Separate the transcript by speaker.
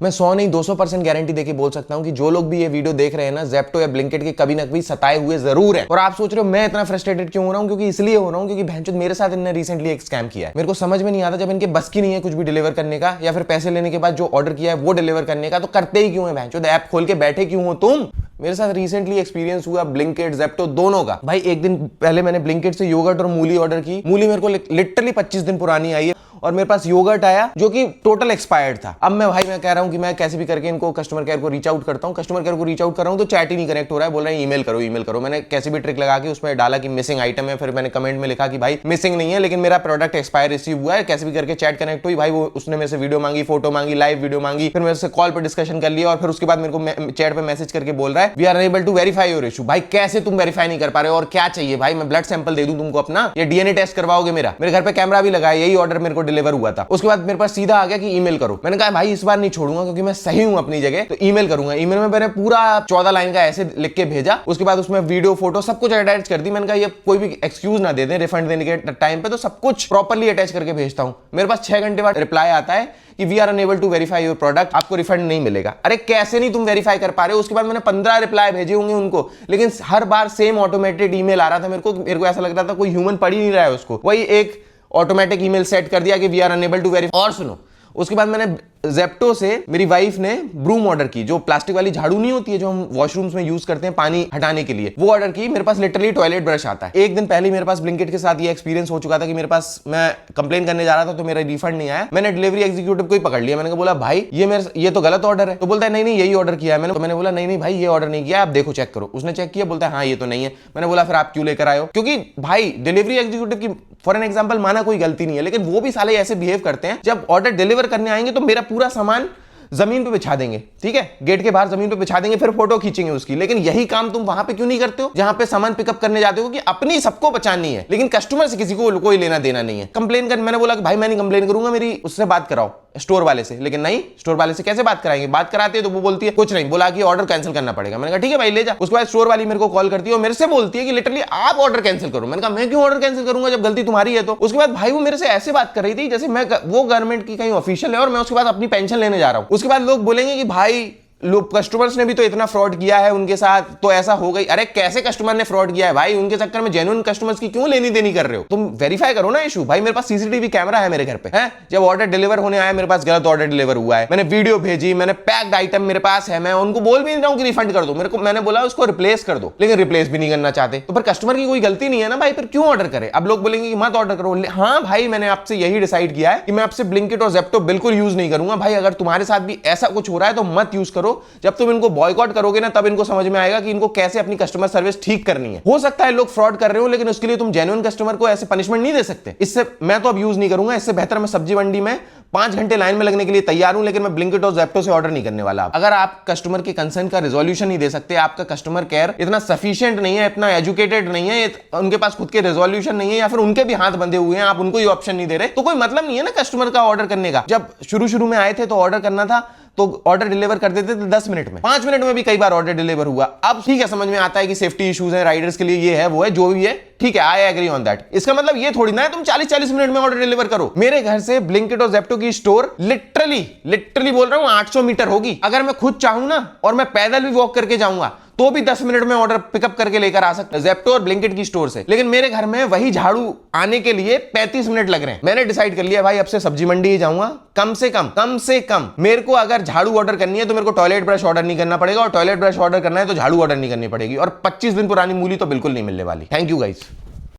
Speaker 1: मैं 100 नहीं 200% गारंटी देके बोल सकता हूं कि जो लोग भी ये वीडियो देख रहे हैं ना, ज़ेप्टो या ब्लिंकिट के कभी ना कभी सताए हुए जरूर है। और आप सोच रहे हो मैं इतना फ्रस्ट्रेटेड क्यों हो रहा हूं? क्योंकि इसलिए हो रहा हूं क्योंकि भैंचोद मेरे साथ इन्होंने रिसेंटली एक स्कैम किया है। मेरे को समझ में नहीं आता, जब इनके बस की नहीं है कुछ भी डिलीवर करने का या फिर पैसे लेने के बाद जो ऑर्डर किया है वो डिलीवर करने का, तो करते ही क्यों है भैंचोद? ऐप खोल के बैठे क्यों हो तुम? मेरे साथ रिसेंटली एक्सपीरियंस हुआ ब्लिंकिट ज़ेप्टो दोनों का। भाई एक दिन पहले मैंने ब्लिंकिट से योगर्ट और मूली ऑर्डर की। मूली मेरे को लिटरली 25 दिन पुरानी आई है और मेरे पास योगर्ट आया जो कि टोटल एक्सपायर्ड था। अब मैं कह रहा हूं कि मैं कैसे भी करके इनको कस्टमर केयर को रीच आउट करता हूं। कस्टमर केयर को रीच आउट कर रहा हूं तो चैट ही नहीं कनेक्ट हो रहा है, बोल रहे हैं ईमेल करो। मैंने कैसे भी ट्रिक लगा के उसमें डाला कि मिसिंग आइटम है, फिर मैंने कमेंट में लिखा कि भाई मिसिंग नहीं है लेकिन मेरा प्रोडक्ट एक्सपायर रिसीव हुआ है। कैसे भी करके चैट कनेक्ट हुई, भाई वो उसने मेरे से वीडियो मांगी, फोटो मांगी, लाइव वीडियो मांगी, फिर मेरे से कॉल पर डिस्कशन कर लिया और फिर उसके बाद मेरे को चैट पे मैसेज करके बोल रहा है we are unable to verify your issue. भाई कैसे तुम वेरीफाई नहीं कर पा रहे हो और क्या चाहिए भाई? मैं ब्लड सैंपल दे दूं तुमको अपना, या डीएनए टेस्ट करवाओगे मेरा? मेरे घर पे कैमरा भी लगा है, यही ऑर्डर मेरे को डिलीवर हुआ था। उसके बाद मेरे पास सीधा आ गया कि ईमेल करो। मैंने कहा भाई इस बार नहीं छोड़ूंगा क्योंकि मैं सही हूं अपनी जगह, तो ईमेल करूंगा। ईमेल में मैंने पूरा 14 लाइन का ऐसे लिख के भेजा। उसके बाद उसमें वीडियो फोटो सब कुछ अटैच कर दी। मैंने कहा ये कोई भी एक्सक्यूज ना दे दें रिफंड देने के टाइम पे, तो सब कुछ प्रॉपर्ली अटैच करके भेजता हूं। मेरे पास 6 घंटे बाद रिप्लाई आता है कि we are unable to verify your product, आपको रिफंड नहीं मिलेगा। अरे कैसे नहीं तुम वेरीफाई कर पा रहे हो? उसके बाद मैंने 15 रिप्लाई भेजे होंगे उनको, लेकिन हर बार सेम ऑटोमेटेड ईमेल आ रहा था। मेरे को ऐसा लग रहा था कोई ह्यूमन पढ़ ही नहीं रहा है उसको। वही एक ऑटोमेटिक ईमेल सेट कर दिया कि we are unable to verify. और सुनो, उसके बाद मैंने ज़ेप्टो से मेरी वाइफ ने ब्रूम ऑर्डर की, जो प्लास्टिक वाली झाड़ू नहीं होती है जो हम वॉशरूम्स में यूज करते हैं पानी हटाने के लिए, वो ऑर्डर की। मेरे पास लिटरली टॉयलेट ब्रश आता है। एक दिन पहले मेरे पास ब्लिंकिट के साथ ये एक्सपीरियंस हो चुका था कि मेरे पास, मैं कंप्लेन करने जा रहा था तो मेरा रिफंड नहीं आया। मैंने डिलीवरी एग्जीक्यूटिव को ही पकड़ लिया। मैंने बोला भाई ये तो गलत ऑर्डर है। तो बोलता है नहीं यही ऑर्डर किया है मैंने बोला नहीं भाई ये ऑर्डर नहीं किया, आप देखो चेक करो। उसने चेक किया, बोलता है हाँ ये तो नहीं है। मैंने बोला फिर आप क्यों लेकर आए हो? क्योंकि भाई डिलीवरी एग्जीक्यूटिव की फॉर एन एग्जांपल माना कोई गलती नहीं है, लेकिन वो भी साले ऐसे बिहेव करते हैं, जब ऑर्डर डिलीवर करने आएंगे तो मेरा पूरा सामान जमीन पे बिछा देंगे, ठीक है, गेट के बाहर जमीन पे बिछा देंगे, फिर फोटो खींचेंगे उसकी। लेकिन यही काम तुम वहां पे क्यों नहीं करते हो जहां पे सामान पिकअप करने जाते हो? कि अपनी सबको बचानी है लेकिन कस्टमर से किसी को कोई लेना देना नहीं है। कंप्लेन कर, मैंने बोला कि भाई मैं नहीं कंप्लेन करूंगा, मेरी उससे बात कराओ स्टोर वाले से। लेकिन नहीं, स्टोर वाले से कैसे बात कराएंगे? बात कराते हैं तो वो बोलती है कुछ नहीं, बोला कि ऑर्डर कैंसिल करना पड़ेगा। मैंने कहा ठीक है भाई ले जा। उसके बाद स्टोर वाली मेरे को कॉल करती है और मेरे से बोलती है कि लिटरली आप ऑर्डर कैंसिल करो। मैंने कहा मैं क्यों ऑर्डर कैंसिल करूंगा जब गलती तुम्हारी है तो? उसके बाद भाई वो मेरे से ऐसे बात कर रही थी जैसे मैं वो गवर्नमेंट की कहीं ऑफिशियल है और मैं उसके बाद अपनी पेंशन लेने जा रहा हूं। उसके बाद लोग बोलेंगे कि भाई लोग कस्टमर्स ने भी तो इतना फ्रॉड किया है उनके साथ, तो ऐसा हो गई। अरे कैसे कस्टमर ने फ्रॉड किया है भाई? उनके चक्कर में जेन्युइन कस्टमर्स की क्यों लेनी देनी कर रहे हो? तुम वेरीफाई करो ना इशू। भाई मेरे पास सीसीटीवी कैमरा है मेरे घर पे, है जब ऑर्डर डिलीवर होने आया मेरे पास गलत ऑर्डर डिलीवर हुआ है, मैंने वीडियो भेजी, मैंने पैक्ड आइटम मेरे पास है, मैं उनको बोल भी नहीं रहा हूं कि रिफंड कर दो। मैंने बोला उसको रिप्लेस कर दो, लेकिन रिप्लेस भी नहीं करना चाहते। तो फिर कस्टमर की कोई गलती नहीं है ना भाई, फिर क्यों ऑर्डर करे? अब लोग बोलेंगे कि मत ऑर्डर करो। हाँ भाई मैंने आपसे यही डिसाइड किया है कि मैं आपसे ब्लिंकिट और ज़ेप्टो बिल्कुल यूज नहीं करूंगा। भाई अगर तुम्हारे साथ भी ऐसा कुछ हो रहा है तो मत यूज करो। जब तुम इनको बॉयकॉट करोगे ना तब इनको समझ में आएगा कि इनको कैसे अपनी कस्टमर सर्विस ठीक करनी है। हो सकता है लोग फ्रॉड कर रहे हो, लेकिन उसके लिए तुम जेन्युइन कस्टमर को ऐसे पनिशमेंट नहीं दे सकते। इससे मैं तो अब यूज नहीं करूंगा। इससे बेहतर मैं सब्जी मंडी में 5 घंटे लाइन में लगने के लिए तैयार हूं, लेकिन मैं ब्लिंकिट और ज़ेप्टो से ऑर्डर नहीं करने वाला। अगर आप कस्टमर के कंसर्न का रिजोल्यूशन नहीं दे सकते, आपका कस्टमर केयर इतना सफिशिएंट नहीं है, इतना एजुकेटेड नहीं है, उनके पास खुद के रिजोल्यूशन नहीं है, या फिर उनके भी हाथ बंधे हुए हैं, आप उनको ये ऑप्शन नहीं दे रहे, तो कोई मतलब नहीं है ना कस्टमर का ऑर्डर करने का। जब शुरू में आए थे तो ऑर्डर करना था तो ऑर्डर डिलीवर कर देते थे 10 मिनट में, 5 मिनट में भी कई बार ऑर्डर डिलीवर हुआ। अब ठीक है, समझ में आता है कि सेफ्टी इश्यूज है, राइडर्स के लिए ये है वो है, जो भी है ठीक है, आई एग्री ऑन दैट। इसका मतलब ये थोड़ी ना है तुम 40-40 मिनट में ऑर्डर डिलीवर करो। मेरे घर से ब्लिंकिट और ज़ेप्टो की स्टोर लिटरली बोल रहा हूं 800 मीटर होगी। अगर मैं खुद चाहूं ना और मैं पैदल भी वॉक करके जाऊंगा तो भी 10 मिनट में ऑर्डर पिकअप करके लेकर आ सकते हैं ज़ेप्टो और ब्लिंकिट की स्टोर से। लेकिन मेरे घर में वही झाड़ू आने के लिए 35 मिनट लग रहे हैं। मैंने डिसाइड कर लिया भाई अब से सब्जी मंडी ही जाऊंगा। कम से कम मेरे को अगर झाड़ू ऑर्डर करनी है तो मेरे को टॉयलेट ब्रश ऑर्डर नहीं करना पड़ेगा, और टॉयलेट ब्रश ऑर्डर करना है तो झाड़ू ऑर्डर नहीं करनी पड़ेगी, और 25 दिन पुरानी मूली तो बिल्कुल नहीं मिलने वाली। Thank you guys.